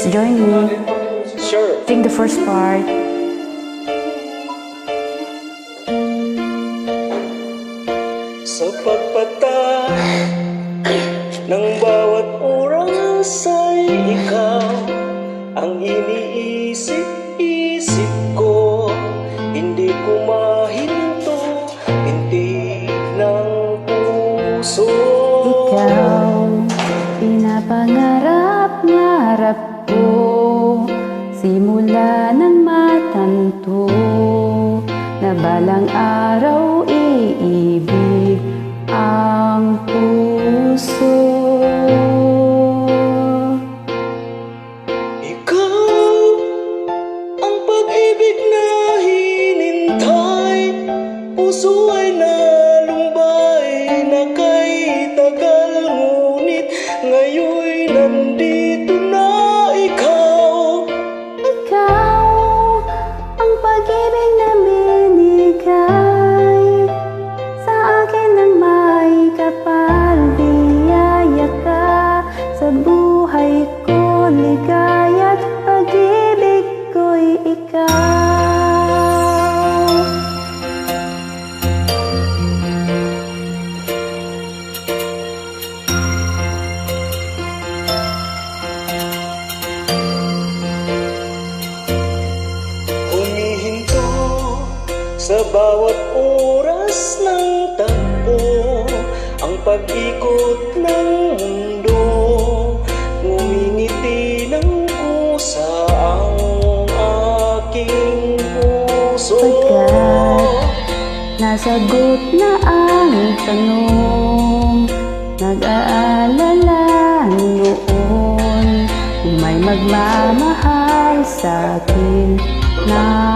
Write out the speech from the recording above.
Please join me. Sure. Sing the first part. Sa pagpata ng bawat oras ay ikaw ang iniisip-isip ko. Hindi ko mahinto, tintig ng puso. Ikaw, pinapangarap-ngarap ko, simula ng matanto, na balang araw iibig ang puso. Ikaw ang pag-ibig na hinintay, puso ay nalumbay na kay tagal, ngunit ngayon'y nandito na ikaw. Ikaw ang pag-ibig na binigay sa akin ng may kapal. Biyaya ka sa buhay ko, ligaya't pag-ibig ko'y ikaw. Humihinto sa bawat oras ng takbo, ang pag-ikot ng mundo, ngumingiti ng kusa ang aking puso. Pagkat nasagot na ang tanong, nag-aalala noon kung may magmamahal sa'kin na